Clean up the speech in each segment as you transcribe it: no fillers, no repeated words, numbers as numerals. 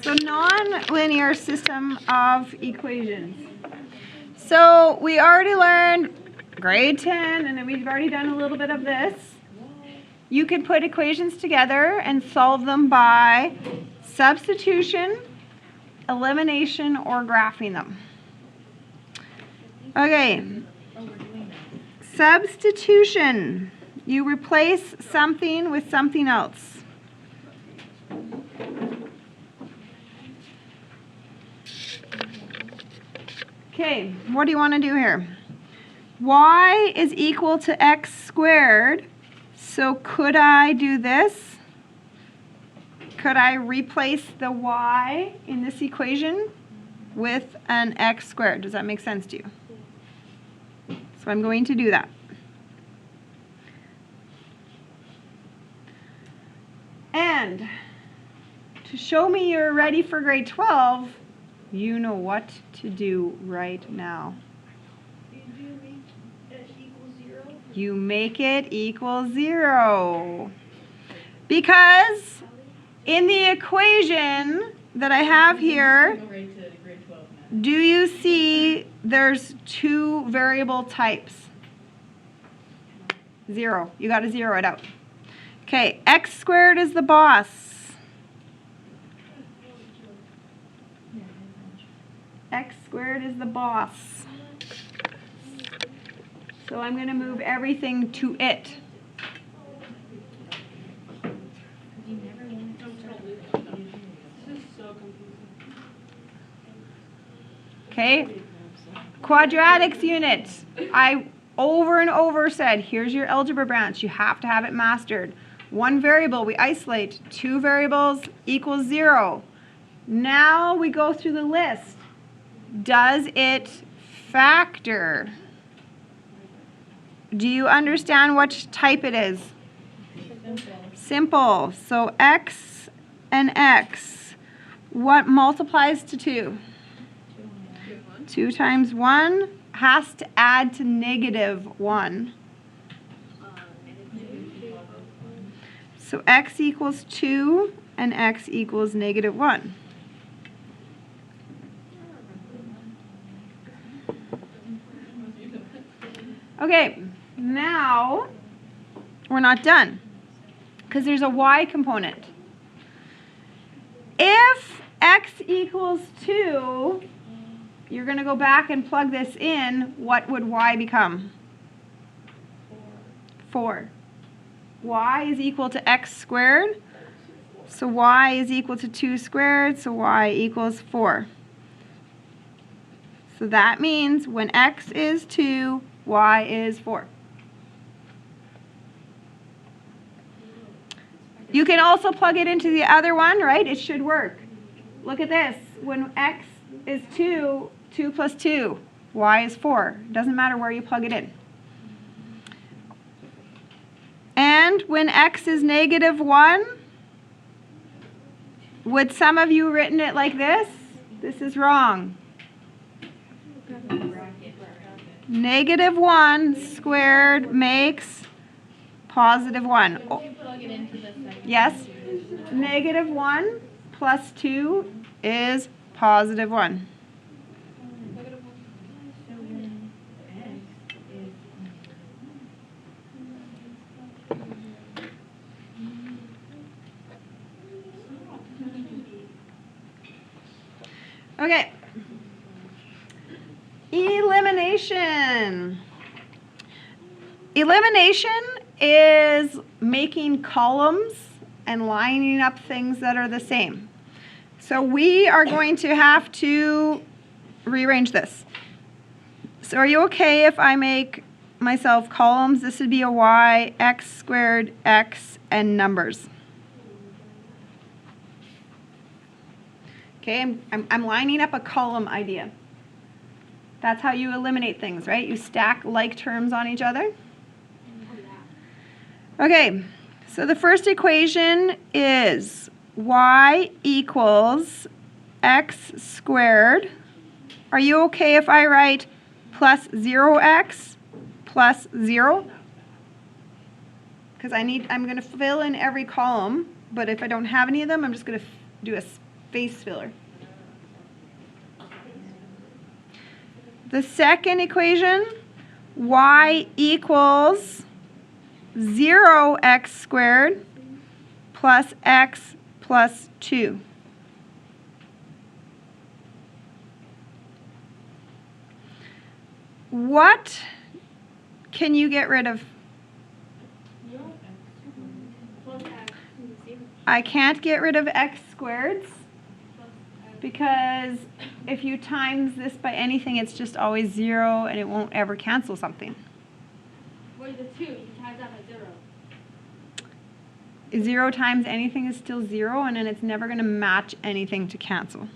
So non-linear system of equations. So we already learned grade 10, and then we've already done a little bit of this. You can put equations together and solve them by substitution, elimination, or graphing them. Okay. Substitution. You replace something with something else. Okay, what do you want to do here? Y is equal to x squared. So could I do this? Could I replace the y in this equation with an x squared? Does that make sense to you? So I'm going to do that. And to show me you're ready for grade 12, you know what to do right now. You make it equal 0. Because in the equation that I have here, do you see there's two variable types? 0. You got to zero it out. Okay, x squared is the boss. X squared is the boss. So I'm going to move everything to it. Okay, quadratics unit. I over and over said, here's your algebra branch. You have to have it mastered. One variable we isolate. Two variables equals 0. Now we go through the list. Does it factor? Do you understand which type it is? Simple. So x and x. What multiplies to 2? 2 times 1 has to add to -1. So x equals 2 and x equals -1. Okay, now we're not done because there's a y component. If x equals 2, you're going to go back and plug this in. What would y become? 4. Y is equal to x squared. So y is equal to 2 squared. So y equals 4. So that means when x is 2, y is 4. You can also plug it into the other one, right? It should work. Look at this. When x is 2, 2 plus 2, y is 4. Doesn't matter where you plug it in. And when x is -1, would some of you written it like this? This is wrong. -1 squared makes +1. Oh. Yes? -1 plus 2 is +1. Okay. Elimination. Elimination is making columns and lining up things that are the same. So we are going to have to rearrange this. So are you okay if I make myself columns? This would be a y, x squared, x, and numbers. Okay, I'm lining up a column idea. That's how you eliminate things, right? You stack like terms on each other. Okay, so the first equation is y equals x squared. Are you okay if I write plus 0x plus 0? because I'm going to fill in every column, but if I don't have any of them, I'm just going to do a space filler. The second equation, y equals 0x squared plus x plus 2. What can you get rid of? I can't get rid of x squareds because if you times this by anything, it's just always 0 and it won't ever cancel something. What is the 2? You times that by 0. 0 times anything is still 0, and then it's never going to match anything to cancel.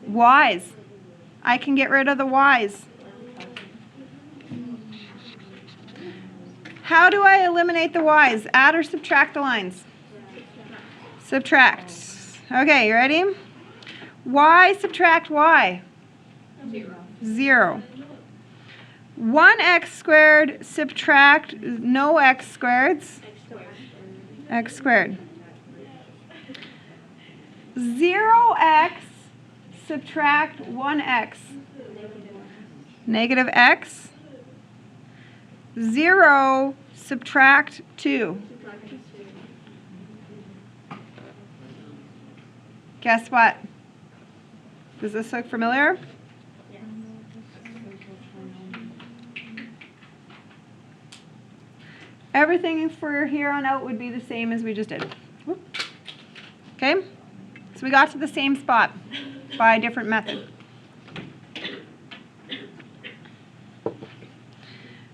Y's. I can get rid of the y's. How do I eliminate the y's? Add or subtract the lines? Subtract. Okay, you ready? Y subtract y? 0. 1x squared subtract no x squareds? X squared. 0x subtract 1x? Negative x. 0 subtract 2. Guess what? Does this look familiar? Everything for here on out would be the same as we just did. Okay? So we got to the same spot by a different method.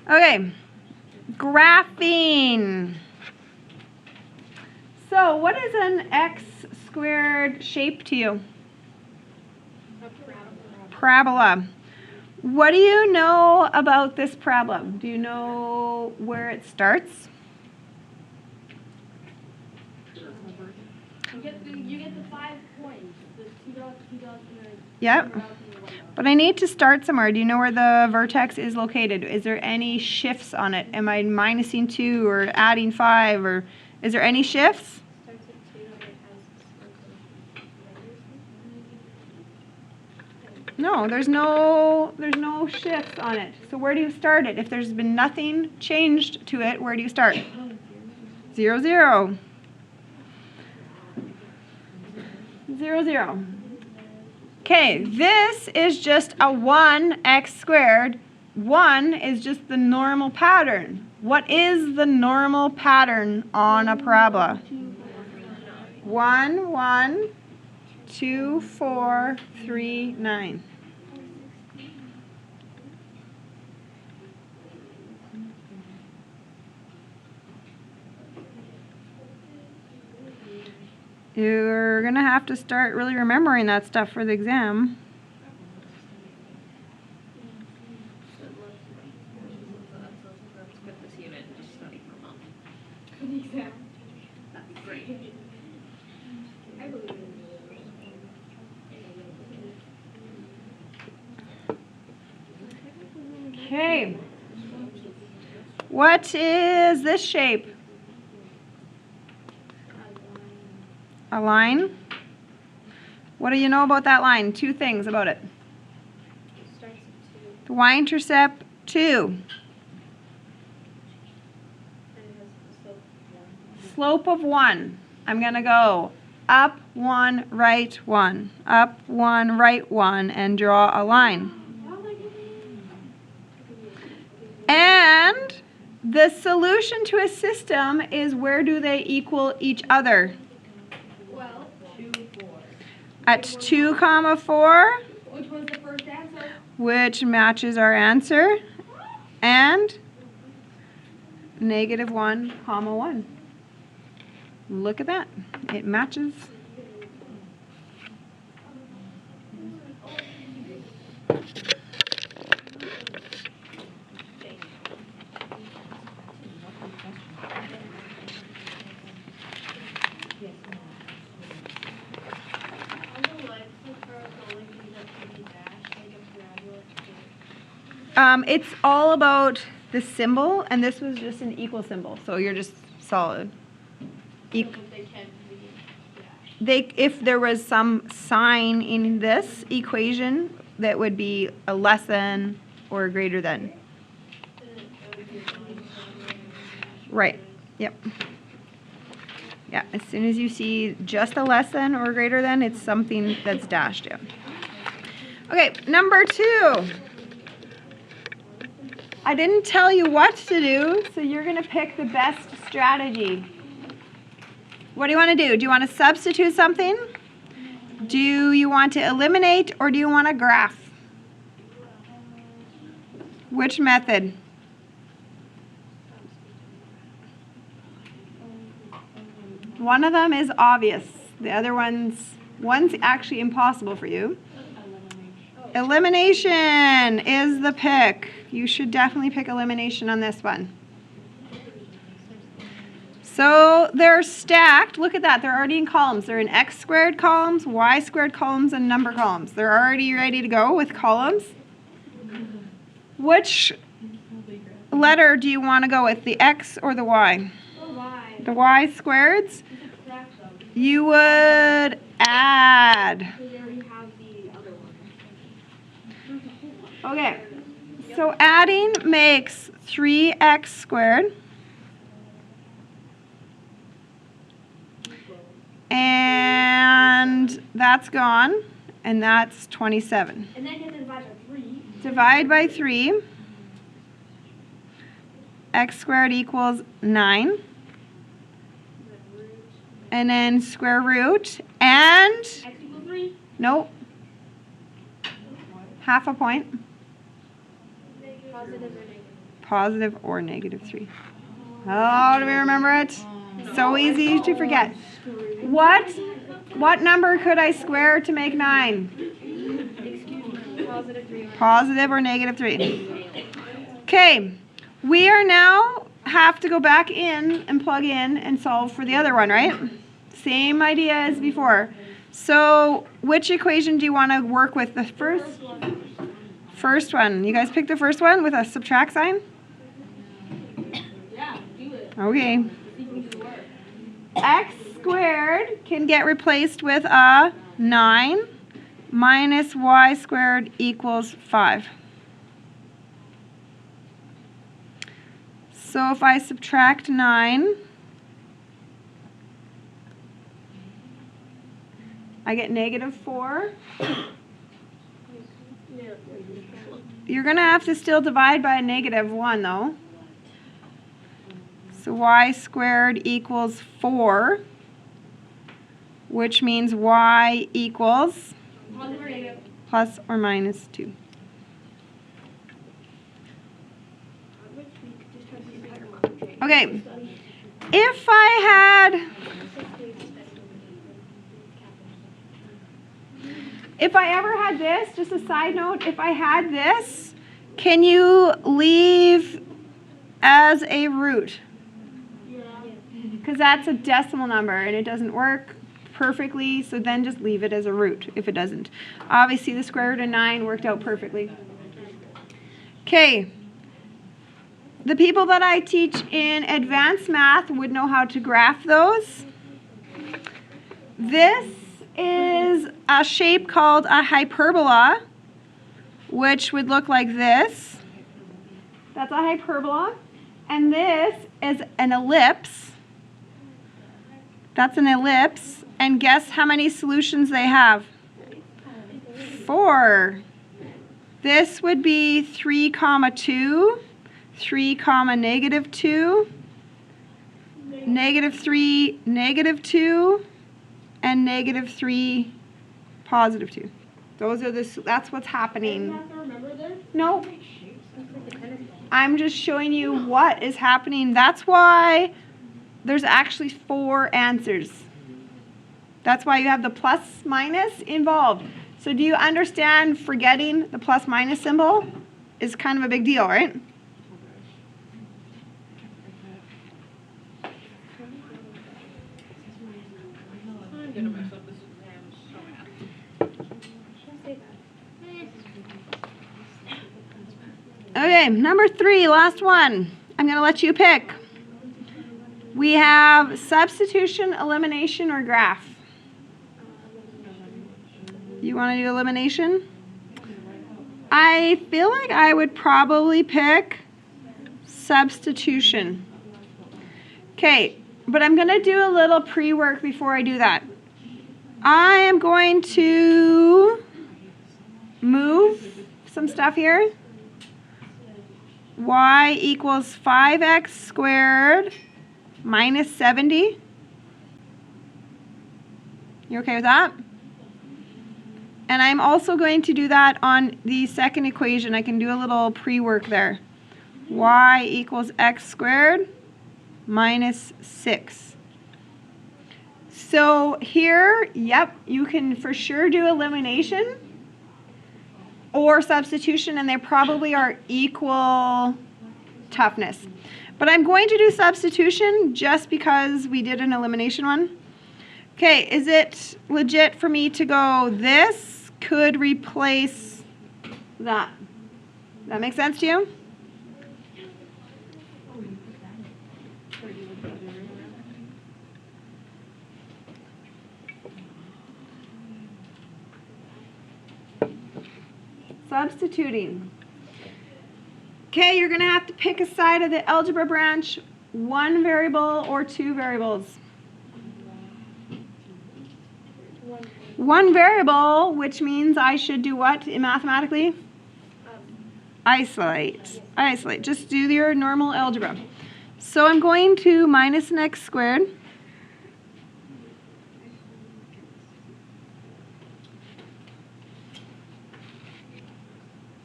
Okay, graphing. So what is an x squared shape to you? Parabola. What do you know about this parabola? Do you know where it starts? You get the 5 points. The $2, Yep. But I need to start somewhere. Do you know where the vertex is located? Is there any shifts on it? Am I minusing 2 or adding 5? Or is there any shifts? No, there's no shifts on it. So where do you start it? If there's been nothing changed to it, where do you start? 0, 0. 0, 0. Okay, this is just a 1x squared. 1 is just the normal pattern. What is the normal pattern on a parabola? 1, 1, 2, 4, 3, 9. You're going to have to start really remembering that stuff for the exam. Okay. What is this shape? A line. What do you know about that line? 2 things about it. The y-intercept 2. Slope of 1. I'm going to go up 1, right 1. Up 1, right 1, and draw a line. And the solution to a system is where do they equal each other? At 2, 4, which was the first answer? Which matches our answer, and -1, 1. Look at that. It matches. It's all about the symbol, and this was just an equal symbol. So you're just solid. They can't be. If there was some sign in this equation that would be a less than or greater than. Right. Yep. Yeah, as soon as you see just a less than or greater than, it's something that's dashed in. Okay, number 2. I didn't tell you what to do, so you're going to pick the best strategy. What do you want to do? Do you want to substitute something? Do you want to eliminate, or do you want to graph? Which method? One of them is obvious. The other one's actually impossible for you. Elimination is the pick. You should definitely pick elimination on this one. So they're stacked. Look at that. They're already in columns. They're in x squared columns, y squared columns, and number columns. They're already ready to go with columns. Which letter do you want to go with, the x or the y? Why? The y squareds? You would add. Because they already have the other one. Okay. So adding makes 3x squared. And that's gone. And that's 27. And then you have to divide by 3. Divide by 3. X squared equals 9. And then square root. And, X equals 3. nope. Half a point. Positive or negative. Positive or negative 3. Oh, do we remember it? So easy to forget. What number could I square to make 9? Excuse me. Positive 3. Positive or negative 3. Okay, we are now have to go back in and plug in and solve for the other one, right? Same idea as before. So which equation do you want to work with? The first one. You guys pick the first one with a subtract sign? Yeah, do it. Okay. See if we can work. X squared can get replaced with a 9 minus y squared equals 5. So if I subtract 9, I get negative 4. You're going to have to still divide by a negative 1 though. So y squared equals 4, which means y equals Positive or negative. plus or minus 2. Okay, if I ever had this, just a side note, if I had this, can you leave as a root? Because that's a decimal number and it doesn't work perfectly, so then just leave it as a root if it doesn't. Obviously the square root of 9 worked out perfectly. Okay. The people that I teach in advanced math would know how to graph those. This is a shape called a hyperbola, which would look like this. That's a hyperbola. And this is an ellipse. That's an ellipse. And guess how many solutions they have? 4. This would be 3, 2. 3, negative 2, negative 3, negative 2, and negative 3, positive 2. Those are that's what's happening. You have to remember this. No, I'm just showing you what is happening. That's why there's actually 4 answers. That's why you have the plus minus involved. So do you understand forgetting the plus minus symbol is kind of a big deal, right? I'm gonna mess up this exam so bad. Okay. Okay, number 3, last one. I'm going to let you pick. We have substitution, elimination, or graph. You want to do elimination? I feel like I would probably pick substitution. Okay, but I'm going to do a little pre-work before I do that. I am going to move some stuff here. Y equals 5x squared minus 70. You okay with that? And I'm also going to do that on the second equation. I can do a little pre-work there. Y equals x squared minus 6. So here, yep, you can for sure do elimination or substitution, and they probably are equal toughness. But I'm going to do substitution just because we did an elimination one. Okay, is it legit for me to go this could replace that? That make sense to you? Substituting. Okay, you're going to have to pick a side of the algebra branch, 1 variable or 2 variables. 1 variable, which means I should do what mathematically? Isolate. Isolate. Just do your normal algebra. So I'm going to minus an x squared.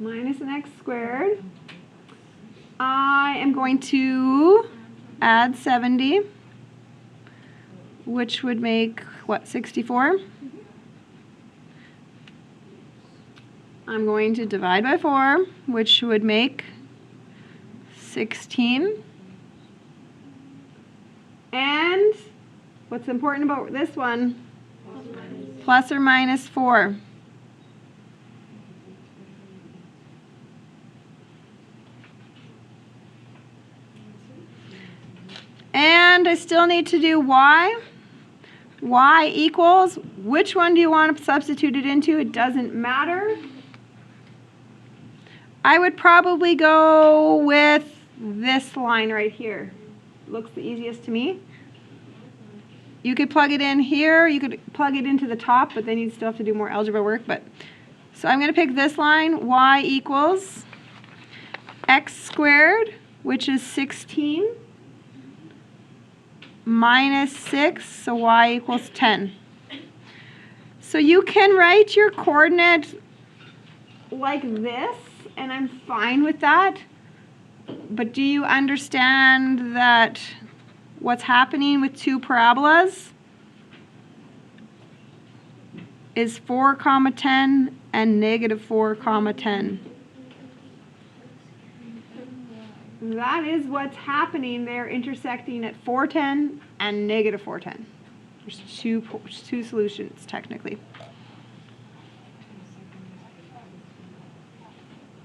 Minus an x squared. I am going to add 70, which would make, what, 64? I'm going to divide by 4, which would make 16. And what's important about this one? Plus or minus 4. And I still need to do y. Y equals, which one do you want to substitute it into? It doesn't matter. I would probably go with this line right here. Looks the easiest to me. You could plug it in here. You could plug it into the top, but then you'd still have to do more algebra work. So I'm going to pick this line. Y equals x squared, which is 16. Minus 6, so y equals 10. So you can write your coordinate like this, and I'm fine with that. But do you understand that what's happening with two parabolas is 4, 10 and negative 4, 10? That is what's happening. They're intersecting at 410 and negative 410. There's two solutions, technically.